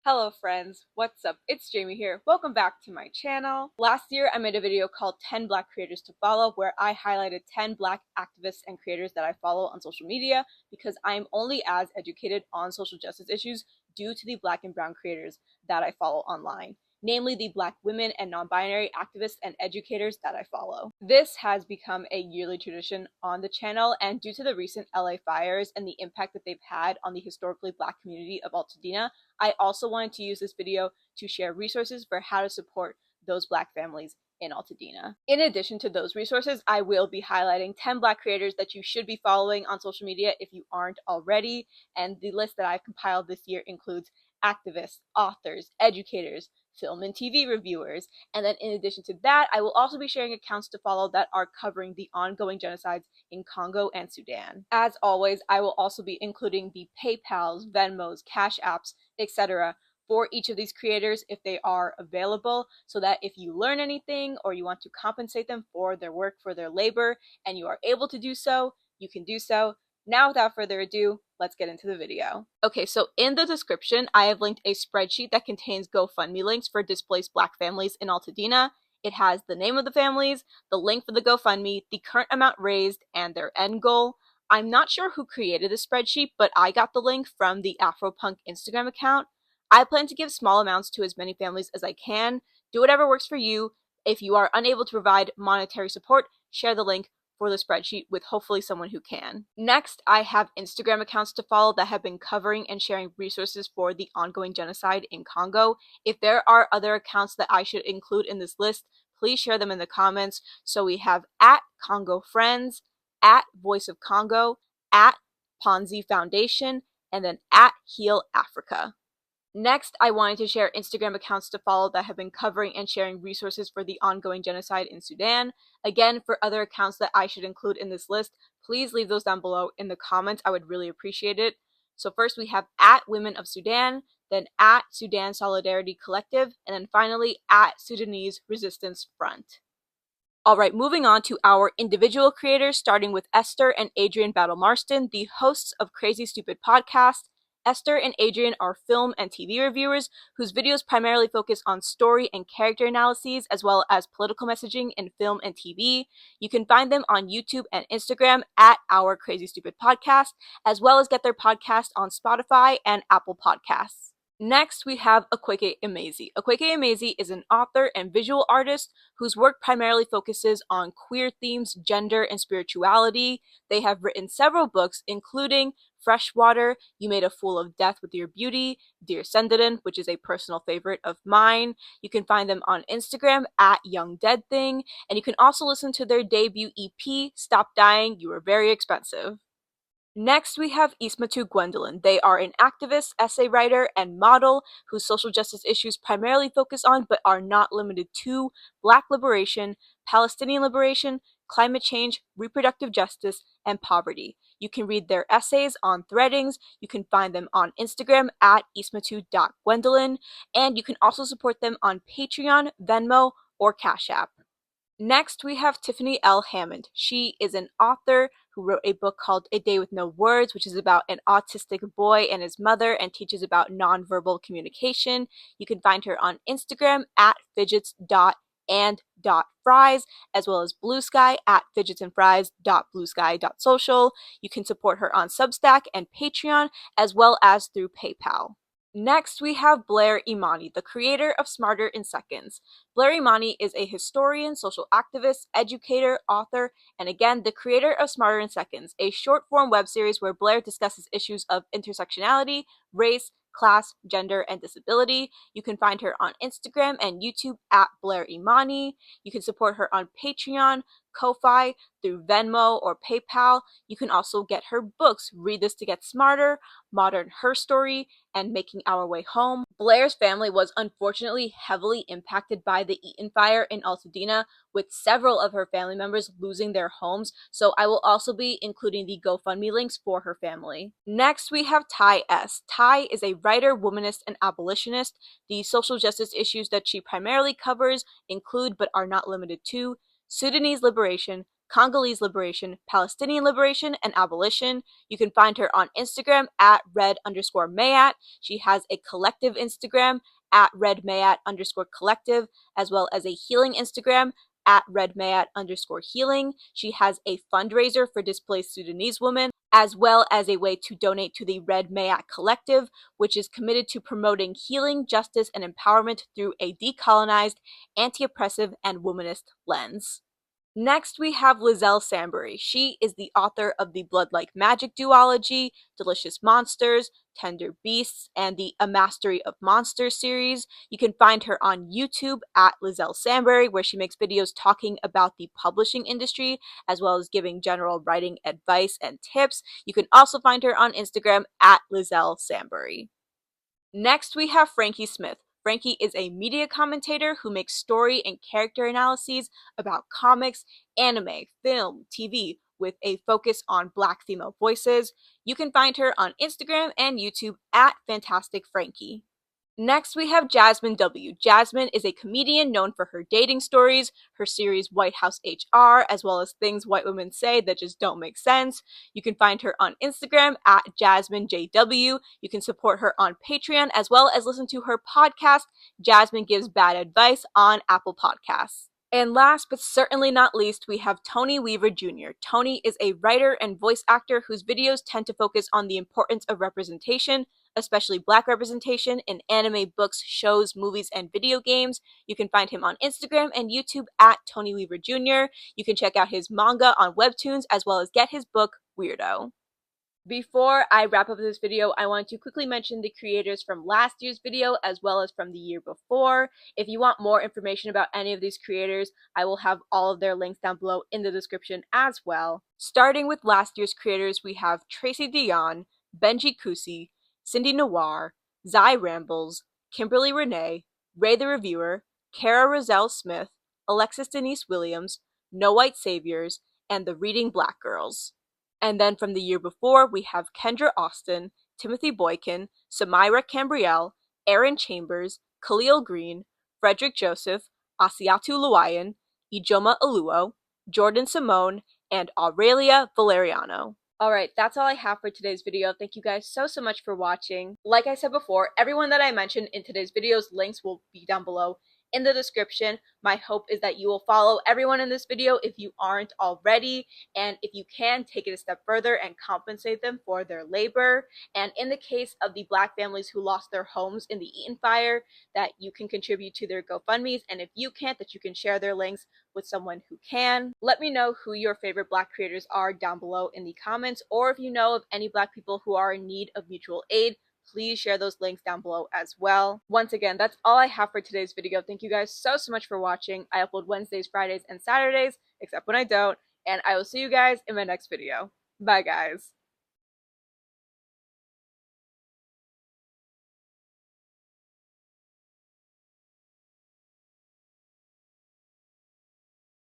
Hello friends, what's up? It's Jamie here. Welcome back to my channel. Last year I made a video called 10 Black Creators to Follow where I highlighted 10 Black activists and creators that I follow on social media because I'm only as educated on social justice issues due to the Black and Brown creators that I follow online, namely the Black women and non-binary activists and educators that I follow. This has become a yearly tradition on the channel, and due to the recent LA fires and the impact that they've had on the historically Black community of Altadena, I also wanted to use this video to share resources for how to support those Black families in Altadena. In addition to those resources, I will be highlighting 10 Black creators that you should be following on social media if you aren't already, and the list that I've compiled this year includes activists, authors, educators, film and TV reviewers, and then in addition to that, I will also be sharing accounts to follow that are covering the ongoing genocides in Congo and Sudan. As always, I will also be including the PayPals, Venmos, Cash Apps, etc. for each of these creators if they are available, so that if you learn anything or you want to compensate them for their work, for their labor, and you are able to do so, you can do so. Now, without further ado, let's get into the video. Okay, so in the description, I have linked a spreadsheet that contains GoFundMe links for displaced Black families in Altadena. It has the name of the families, the link for the GoFundMe, the current amount raised, and their end goal. I'm not sure who created the spreadsheet, but I got the link from the Afropunk Instagram account. I plan to give small amounts to as many families as I can. Do whatever works for you. If you are unable to provide monetary support, share the link for the spreadsheet with hopefully someone who can. Next, I have Instagram accounts to follow that have been covering and sharing resources for the ongoing genocide in Congo. If there are other accounts that I should include in this list, please share them in the comments. So we have at Congo Friends, at Voice of Congo, at Ponzi Foundation, and then at Heal Africa. Next, I wanted to share Instagram accounts to follow that have been covering and sharing resources for the ongoing genocide in Sudan. Again, for other accounts that I should include in this list, please leave those down below in the comments. I would really appreciate it. So first we have at Women of Sudan, then at Sudan Solidarity Collective, and then finally at Sudanese Resistance Front. Alright, moving on to our individual creators, starting with Esther and Adrian Battle-Marston, the hosts of Crazy Stupid Podcast. Esther and Adrian are film and TV reviewers whose videos primarily focus on story and character analyses as well as political messaging in film and TV. You can find them on YouTube and Instagram at Our Crazy Stupid Podcast, as well as get their podcast on Spotify and Apple Podcasts. Next, we have Akwaeke Emezi. Akwaeke Emezi is an author and visual artist whose work primarily focuses on queer themes, gender, and spirituality. They have written several books, including Freshwater, You Made a Fool of Death with Your Beauty, Dear Senthuran, which is a personal favorite of mine. You can find them on Instagram at Young Dead Thing, and you can also listen to their debut EP, Stop Dying, You Are Very Expensive. Next, we have Ismatu Gwendolyn. They are an activist, essay writer, and model whose social justice issues primarily focus on, but are not limited to, Black liberation, Palestinian liberation, climate change, reproductive justice, and poverty. You can read their essays on Threadings, you can find them on Instagram at ismatu.gwendolyn, and you can also support them on Patreon, Venmo, or Cash App. Next, we have Tiffany L. Hammond. She is an author who wrote a book called A Day with No Words, which is about an autistic boy and his mother and teaches about nonverbal communication. You can find her on Instagram at fidgets.and.fries, as well as Blue Sky at fidgetsandfries.bluesky.social. You can support her on Substack and Patreon, as well as through PayPal. Next, we have Blair Imani, the creator of Smarter in Seconds. Blair Imani is a historian, social activist, educator, author, and again, the creator of Smarter in Seconds, a short-form web series where Blair discusses issues of intersectionality, race, class, gender, and disability. You can find her on Instagram and YouTube at Blair Imani. You can support her on Patreon, Ko-Fi, through Venmo or PayPal. You can also get her books, Read This to Get Smarter, Modern HERstory, and Making Our Way Home. Blair's family was unfortunately heavily impacted by the Eaton fire in Altadena, with several of her family members losing their homes, so I will also be including the GoFundMe links for her family. Next, we have Tai S. Tai is a writer, womanist, and abolitionist. The social justice issues that she primarily covers include, but are not limited to, Sudanese liberation, Congolese liberation, Palestinian liberation, and abolition. You can find her on Instagram at red_mayat. She has a collective Instagram at redmayat_collective, as well as a healing Instagram at redmayat_healing. She has a fundraiser for displaced Sudanese women, as well as a way to donate to the Red Mayat Collective, which is committed to promoting healing, justice, and empowerment through a decolonized, anti-oppressive, and womanist lens. Next, we have Liselle Sambury. She is the author of the Blood Like Magic duology, Delicious Monsters, Tender Beasts, and the A Mastery of Monsters series. You can find her on YouTube at Liselle Sambury, where she makes videos talking about the publishing industry, as well as giving general writing advice and tips. You can also find her on Instagram at Liselle Sambury. Next, we have Frankey Smith. Frankey is a media commentator who makes story and character analyses about comics, anime, film, TV, with a focus on Black female voices. You can find her on Instagram and YouTube at Fantastic Frankey. Next, we have Jazmyn W. Jazmyn is a comedian known for her dating stories, her series White House HR, as well as things white women say that just don't make sense. You can find her on Instagram at JazmynJW. You can support her on Patreon, as well as listen to her podcast, Jazmyn Gives Bad Advice, on Apple Podcasts. And last but certainly not least, we have Tony Weaver Jr. Tony is a writer and voice actor whose videos tend to focus on the importance of representation, especially Black representation, in anime, books, shows, movies, and video games. You can find him on Instagram and YouTube at Tony Weaver Jr. You can check out his manga on Webtoons, as well as get his book, Weirdo. Before I wrap up this video, I want to quickly mention the creators from last year's video as well as from the year before. If you want more information about any of these creators, I will have all of their links down below in the description as well. Starting with last year's creators, we have Tracy Dion, Benji Kusi, Cindy Noir, Zai Rambles, Kimberly Renee, Ray the Reviewer, Kara Roselle Smith, Alexis Denise Williams, No White Saviors, and the Reading Black Girls. And then from the year before, we have Kendra Austin, Timothy Boykin, Samira Cambrielle, Aaron Chambers, Khalil Green, Frederick Joseph, Asiatu Luwayan, Ijoma Aluo, Jordan Simone, and Aurelia Valeriano. Alright, that's all I have for today's video. Thank you guys so much for watching. Like I said before, everyone that I mentioned in today's videos, links will be down below in the description. My hope is that you will follow everyone in this video if you aren't already, and if you can, take it a step further and compensate them for their labor. And in the case of the Black families who lost their homes in the Eaton fire, that you can contribute to their GoFundMes, and if you can't, that you can share their links with someone who can. Let me know who your favorite Black creators are down below in the comments, or if you know of any Black people who are in need of mutual aid, please share those links down below as well. Once again, that's all I have for today's video. Thank you guys so much for watching. I upload Wednesdays, Fridays, and Saturdays, except when I don't, and I will see you guys in my next video. Bye, guys.